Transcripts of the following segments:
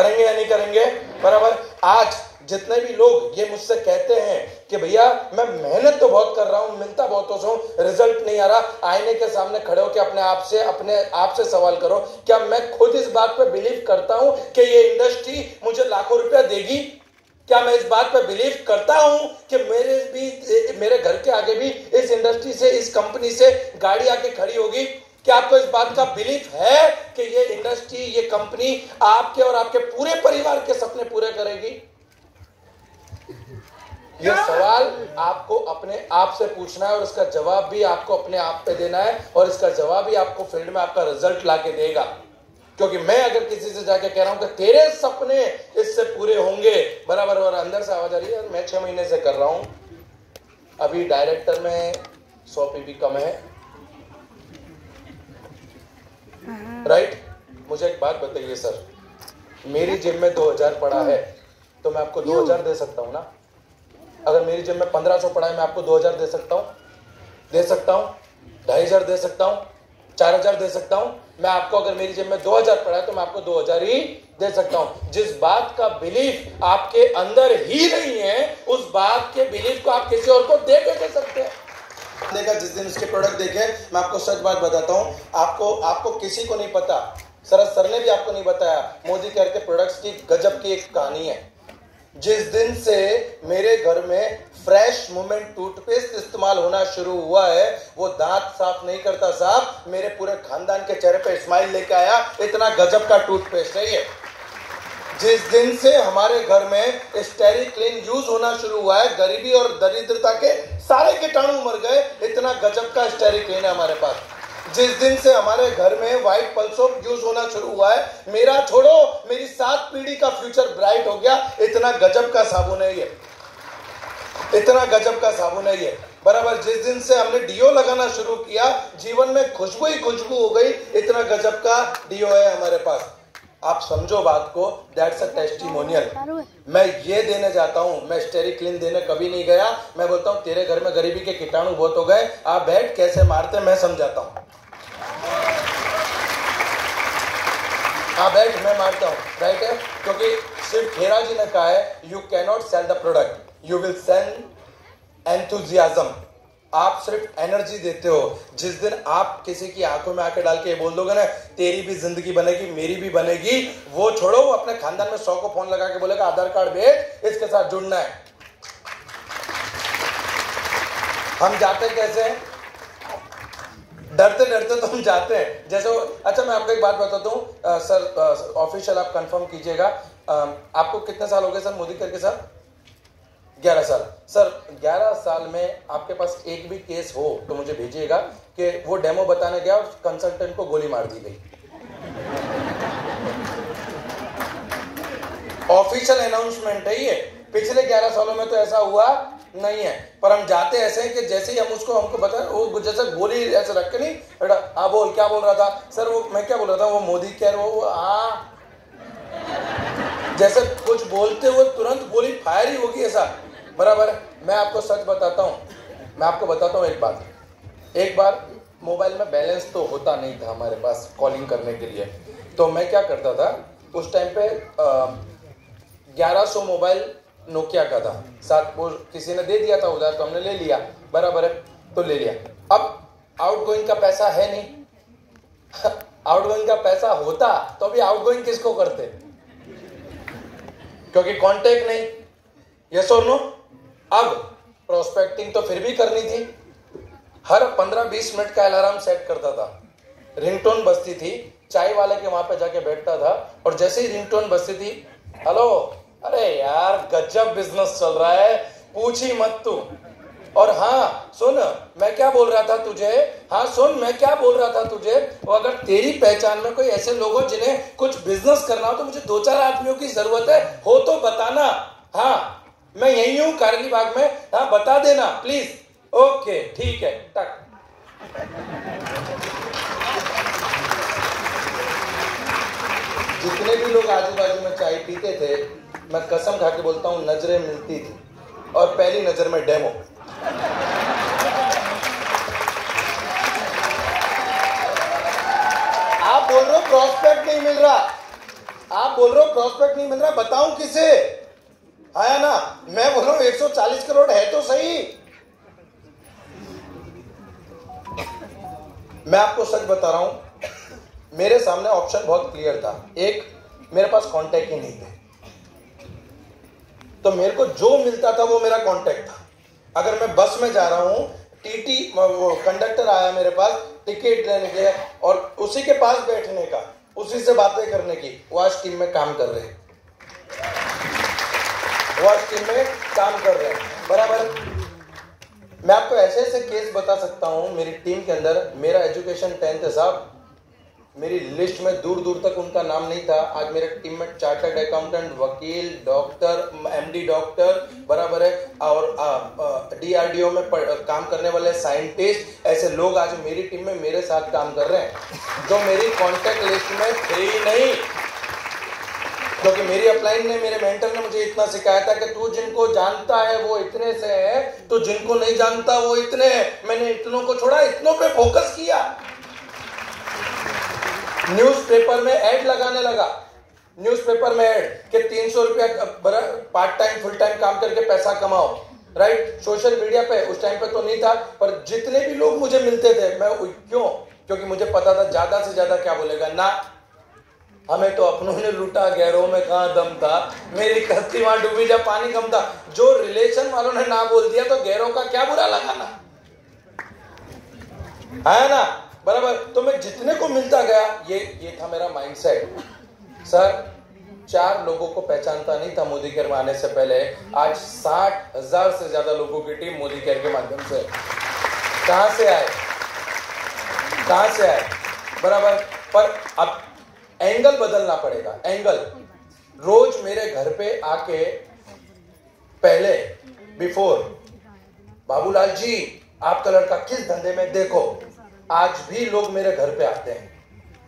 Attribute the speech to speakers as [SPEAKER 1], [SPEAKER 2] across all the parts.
[SPEAKER 1] करेंगे या नहीं करेंगे? बराबर। आज जितने भी लोग ये मुझसे कहते हैं कि भैया मैं मेहनत तो बहुत कर रहा हूं, मिलता बहुत हूं, रिजल्ट नहीं आ रहा, आईने के सामने खड़े हो के अपने आप से सवाल करो, क्या मैं खुद इस बात पे बिलीव करता हूं कि ये इंडस्ट्री मुझे लाखों रुपया देगी? क्या मैं इस बात पर बिलीव करता हूं कि मेरे घर के आगे भी इस इंडस्ट्री से, इस कंपनी से गाड़ी आके खड़ी होगी? क्या आपको इस बात का बिलीफ है कि ये इंडस्ट्री, ये कंपनी आपके और आपके पूरे परिवार के सपने पूरे करेगी? ये सवाल आपको अपने आप से पूछना है और इसका जवाब भी आपको अपने आप पे देना है, और इसका जवाब भी आपको फील्ड में आपका रिजल्ट लाके देगा। क्योंकि मैं अगर किसी से जाके कह रहा हूं कि तेरे सपने इससे पूरे होंगे, बराबर, और अंदर से आवाज आ रही है मैं 6 महीने से कर रहा हूं, अभी डायरेक्टर में 100 पीवी कम है, राइट? मुझे एक बात बताइए सर, मेरी जेब में 2000 पड़ा है तो मैं आपको 2000 दे सकता हूं ना? अगर मेरी जेब में 1500 पड़ा है, मैं आपको 2000 दे सकता हूं? 2500 दे सकता हूं? 4000 दे सकता हूं? मैं आपको, अगर मेरी जेब में 2000 पड़ा है तो मैं आपको 2000 ही दे सकता हूं। जिस बात का बिलीफ आपके अंदर ही नहीं है, उस बात के बिलीफ को आप किसी और को दे सकते हैं। देखा जिस दिन उसके प्रोडक्ट देखे, मैं आपको सच बात बताता हूं, आपको किसी को नहीं पता, सर ने भी आपको नहीं बताया, मोदी केयर के प्रोडक्ट्स की गजब की एक कहानी है। जिस दिन से मेरे घर में फ्रेश मूवमेंट टूथपेस्ट इस्तेमाल होना शुरू हुआ है, वो दांत साफ नहीं करता साहब, मेरे पूरे खानदान के चेहरे पे स्माइल लेके आया, इतना गजब का टूथपेस्ट है ये। जिस दिन से हमारे घर में स्टेरिक्लीन यूज होना शुरू हुआ है, गरीबी और दरिद्रता के सारे कीटाणु मर गए, इतना गजब का स्टेरिक्लीन है हमारे पास। जिस दिन से हमारे घर में व्हाइट पल्सोप यूज होना शुरू हुआ है, मेरा छोड़ो मेरी 7 पीढ़ी का फ्यूचर ब्राइट हो गया, इतना गजब का साबुन है ये, इतना गजब का साबुन है ये, बराबर। जिस दिन से हमने डीओ लगाना शुरू किया, जीवन में खुशबू ही खुशबू हो गई, इतना गजब का डीओ है हमारे पास। आप समझो बात को, दैट्स अ टेस्टिमोनियल। मैं ये देने जाता हूं, मैं स्टेरिक्लीन देने कभी नहीं गया, मैं बोलता हूं तेरे घर में गरीबी के कीटाणु बहुत हो गए, आप बैठ कैसे मारते मैं समझाता हूं, आप बैठ मैं मारता हूं, राइट है? क्योंकि सिर्फ खेरा जी ने कहा है, you cannot sell the product, you will sell enthusiasm. आप सिर्फ एनर्जी देते हो। जिस दिन आप किसी की आंखों में आके डाल के बोल दोगे ना, तेरी भी जिंदगी बनेगी, मेरी भी बनेगी, वो छोड़ो, वो अपने खानदान में 100 को फोन लगा के बोलेगा आधार कार्ड भेज, इसके साथ जुड़ना है। हम जाते कैसे हैं? डरते डरते तो हम जाते हैं। जैसे अच्छा मैं आपको एक बात बताता हूँ सर, ऑफिशियल आप कंफर्म कीजिएगा, आपको कितने साल हो गए सर मोदी केयर के साथ? 11 साल। सर 11 साल में आपके पास एक भी केस हो तो मुझे भेजिएगा कि वो डेमो बताने गया और कंसल्टेंट को गोली मार दी गई। ऑफिशियल अनाउंसमेंट है ये। पिछले 11 सालों में तो ऐसा हुआ नहीं है, पर हम जाते ऐसे हैं कि जैसे ही हम हमको बताएं, वो जैसे गोली ऐसे रख के नहीं, बेटा हाँ बोल, क्या बोल रहा था सर? वो मैं क्या बोल रहा था, वो मोदी केयर, वो हाँ, जैसे कुछ बोलते हुए तुरंत गोली फायर ही होगी ऐसा, बराबर है। मैं आपको सच बताता हूँ, मैं आपको बताता हूँ एक बार मोबाइल में बैलेंस तो होता नहीं था हमारे पास कॉलिंग करने के लिए, तो मैं क्या करता था उस टाइम पे 1100 मोबाइल नोकिया का था, साथ वो किसी ने दे दिया था उधर, तो हमने ले लिया, बराबर है, तो ले लिया। अब आउटगोइंग का पैसा है नहीं आउटगोइंग का पैसा होता तो अभी आउटगोइंग किसको करते, क्योंकि कांटेक्ट नहीं, यस और नो। अब प्रोस्पेक्टिंग तो फिर भी करनी थी, हर 15-20 मिनट का अलार्म सेट करता था, रिंगटोन बजती थी, चाय वाले के वहां पे जाके बैठता था, और जैसे ही रिंगटोन बजती थी, हेलो, अरे यार गजब बिजनेस चल रहा है, पूछी मत तू, और हाँ सुन मैं क्या बोल रहा था तुझे, हाँ सुन मैं क्या बोल रहा था तुझे, वो अगर तेरी पहचान में कोई ऐसे लोग हो जिन्हें कुछ बिजनेस करना हो तो मुझे 2-4 आदमियों की जरूरत है, हो तो बताना, हाँ मैं यही हूं कारेली बाग में, हाँ बता देना प्लीज, ओके ठीक है, टक। जितने भी लोग आजू बाजू में चाय पीते थे, मैं कसम खा के बोलता हूं नजरें मिलती थी, और पहली नजर में डेमो। आप बोल रहे हो प्रॉस्पेक्ट नहीं मिल रहा,
[SPEAKER 2] आप बोल रहे हो प्रॉस्पेक्ट नहीं मिल रहा, बताऊं किसे? आया ना, मैं बोल रहा हूं 140 करोड़ है तो सही। मैं आपको सच बता रहा हूं, मेरे सामने ऑप्शन बहुत क्लियर था। एक, मेरे पास कांटेक्ट ही नहीं थे, तो मेरे को जो मिलता था वो मेरा कांटेक्ट था। अगर मैं बस में जा रहा हूं, टीटी वो कंडक्टर आया मेरे पास टिकट लेने के और उसी के पास बैठने का, उसी से बातें करने की, वो आज टीम में काम कर रहे हैं, वो आज टीम में काम कर रहे हैं, बराबर। मैं आपको ऐसे ऐसे केस बता सकता हूं मेरी टीम के अंदर। मेरा एजुकेशन 10th है साहब, मेरी लिस्ट में दूर दूर तक उनका नाम नहीं था। आज मेरे टीम में चार्टर्ड अकाउंटेंट, वकील, डॉक्टर, एमडी डॉक्टर, बराबर है, और डीआरडीओ में काम करने वाले साइंटिस्ट, ऐसे लोग आज मेरी टीम में मेरे साथ काम कर रहे हैं जो मेरी कॉन्टैक्ट लिस्ट में थे ही नहीं। क्योंकि मेरी अपलाइन ने, मेरे मेंटर ने मुझे इतना सिखाया था कि तू जिनको जानता है वो इतने से है, तू जिनको नहीं जानता वो इतने है। मैंने इतनों को छोड़ा, इतनों पे फोकस किया। न्यूज़पेपर में ऐड लगाने लगा, न्यूज़पेपर में ऐड कि 300 रुपया पार्ट टाइम फुल टाइम काम करके पैसा कमाओ, राइट। सोशल मीडिया पे उस टाइम पे तो नहीं था, पर जितने भी लोग मुझे मिलते थे, मैं क्यों? क्योंकि मुझे पता था ज्यादा से ज्यादा क्या बोलेगा ना, हमें तो अपनों ने लूटा, गैरों में कहां दम था, मेरी कश्ती वहां डूबी जब पानी कम था। जो रिलेशन वालों ने ना बोल दिया तो गैरों का क्या बुरा लगाना, है ना, बराबर। तो मैं जितने को मिलता गया, ये था मेरा माइंडसेट। सर 4 लोगों को पहचानता नहीं था मोदी केयर में आने से पहले, आज 60,000 से ज्यादा लोगों की टीम मोदी केयर के माध्यम से। कहां से आए, कहां से आए, बराबर। पर अब एंगल बदलना पड़ेगा, एंगल। रोज मेरे घर पे आके पहले बिफोर, बाबूलाल जी आपका लड़का किस धंधे में, देखो आज भी लोग मेरे घर पे आते हैं,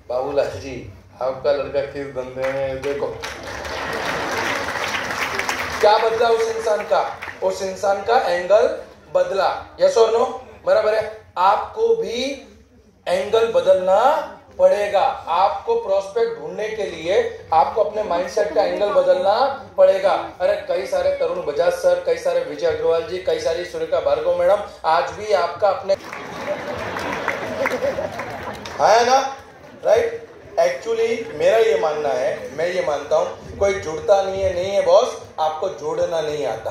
[SPEAKER 2] बाबूलाल जी आपका लड़का किस धंधे में, देखो। क्या बदला उस इंसान का? उस इंसान का एंगल बदला, यस और नो, बराबर है। आपको भी एंगल बदलना पड़ेगा। आपको प्रोस्पेक्ट ढूंढने के लिए आपको अपने माइंडसेट का एंगल बदलना पड़ेगा। अरे कई सारे तरुण बजाज सर, कई सारे विजय अग्रवाल जी, कई सारी सुरेखा भार्गव मैडम, आज भी आपका अपने है ना, राइट। एक्चुअली मेरा ये मानना है, मैं ये मानता हूं, कोई जुड़ता नहीं है बॉस, आपको जोड़ना नहीं आता।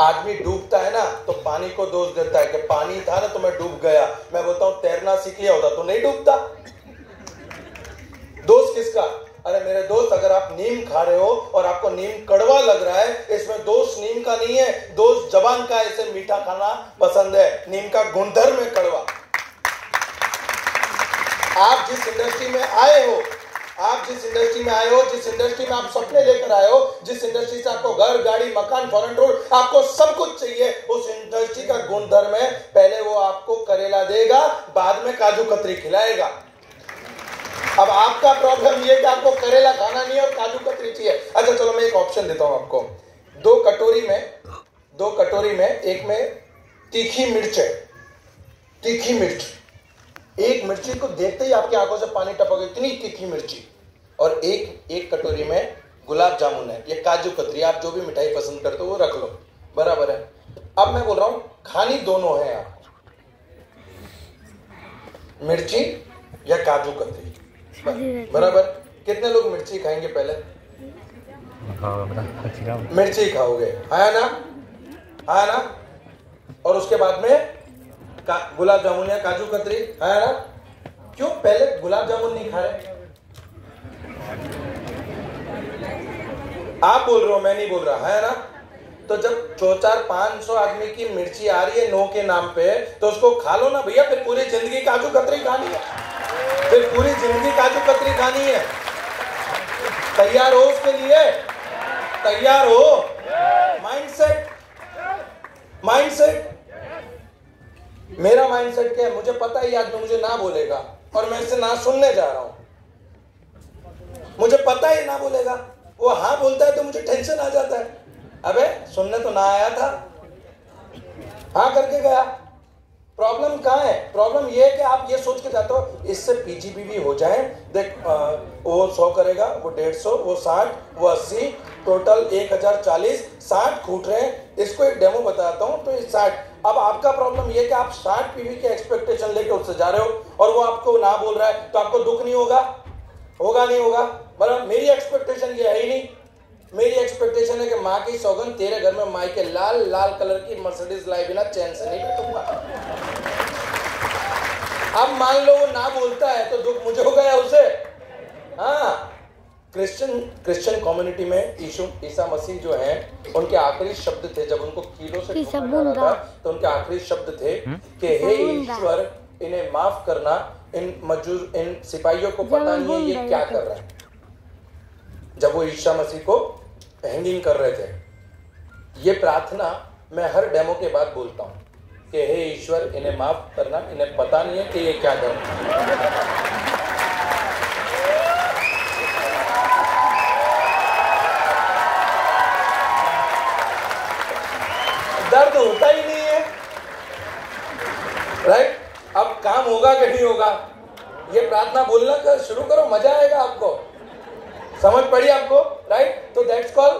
[SPEAKER 2] आदमी डूबता है ना तो पानी को दोष देता है कि पानी था ना तो मैं डूब गया। मैं बोलता हूं तैरना सीख लिया होता तो नहीं डूबता। दोष किसका? अरे मेरे दोस्त, अगर आप नीम खा रहे हो और आपको नीम कड़वा लग रहा है, इसमें दोष नीम का नहीं है, दोष जबान का। इसे मीठा खाना पसंद है, नीम का गुणधर्म है कड़वा। आप जिस इंडस्ट्री में आए हो, आप जिस इंडस्ट्री में आए हो, जिस इंडस्ट्री में आप सपने लेकर आए हो, जिस इंडस्ट्री से आपको घर, गाड़ी, मकान, फॉरेन टूर, आपको सब कुछ चाहिए, उस इंडस्ट्री का गुणधर्म है, पहले वो आपको करेला देगा, बाद में काजू कतरी खिलाएगा। अब आपका प्रॉब्लम ये कि आपको करेला खाना नहीं है और काजू कतरी चाहिए। अच्छा चलो मैं एक ऑप्शन देता हूं आपको। 2 कटोरी में एक में तीखी मिर्च है, तीखी मिर्च। एक मिर्ची को देखते ही आपकी आंखों से पानी टपक, इतनी तीखी मिर्ची। और एक कटोरी में गुलाब जामुन है, ये काजू कतरी, आप जो भी मिठाई पसंद करते हो वो रख लो, बराबर है। अब मैं बोल रहा हूं खानी दोनों है आपको, मिर्ची या काजू कतरी, बराबर। कितने लोग मिर्ची खाएंगे? पहले मिर्ची खाओगे, है ना, है ना। और उसके बाद में गुलाब जामुन या काजू कतरी, है ना। क्यों पहले गुलाब जामुन नहीं खा रहे? आप बोल रहे हो, मैं नहीं बोल रहा, है ना। तो जब 400-500 आदमी की मिर्ची आ रही है नो के नाम पे, तो उसको खा लो ना भैया। फिर पूरी जिंदगी काजू कतरी खानी है, फिर पूरी जिंदगी काजू कतरी खानी है। तैयार हो उसके लिए? तैयार हो? Mindset, mindset. मेरा माइंडसेट क्या है? मुझे पता है आदमी मुझे ना बोलेगा और मैं इससे ना सुनने जा रहा हूं। मुझे पता है ना बोलेगा, वो हाँ बोलता है तो मुझे टेंशन आ जाता है। अबे सुनने तो ना आया था, हाँ करके गया। प्रॉब्लम कहाँ है? प्रॉब्लम ये है कि आप ये सोच के जाते हो इससे पीजीपीवी हो जाए, देख वो 100 करेगा, वो 150, वो 60, वो 80, टोटल 1040, 60 खूट रहे हैं। इसको एक डेमो बताता हूँ तो 60। अब आपका प्रॉब्लम ये कि आप 60 पीवी के एक्सपेक्टेशन लेके उससे जा रहे हो और वो आपको ना बोल रहा है, तो आपको दुख नहीं होगा? होगा नहीं होगा? बराबर। मेरी एक्सपेक्टेशन ये है ही नहीं। मेरी एक्सपेक्टेशन है कि माँ की सौगंध तेरे घर में माई के लाल लाल कलर की मर्सिडीज लाई बिना चैन से नहीं बैठूंगा। अब मान लो वो ना बोलता है तो दुख मुझे हो गया उसे। हाँ, क्रिश्चियन कम्युनिटी में ईसा मसीह जो हैं उनके आखिरी शब्द थे जब उनको कीलों से ठोका जा रहा था, तो उनके आखिरी शब्द थे कि हे ईश्वर इन्हें माफ करना, इन सिपाहियों को पता नहीं है ये क्या कर रहा है। जब वो ईसा मसीह को हैंगिंग कर रहे थे, ये प्रार्थना मैं हर डेमो के बाद बोलता हूँ कि हे ईश्वर इन्हें माफ करना, इन्हें पता नहीं है कि ये क्या कर रहा है। दर्द होता ही नहीं है, राइट? अब काम होगा कि नहीं होगा, ये प्रार्थना बोलना शुरू करो, मजा आएगा आपको। समझ पड़ी आपको, राइट? तो दैट्स कॉल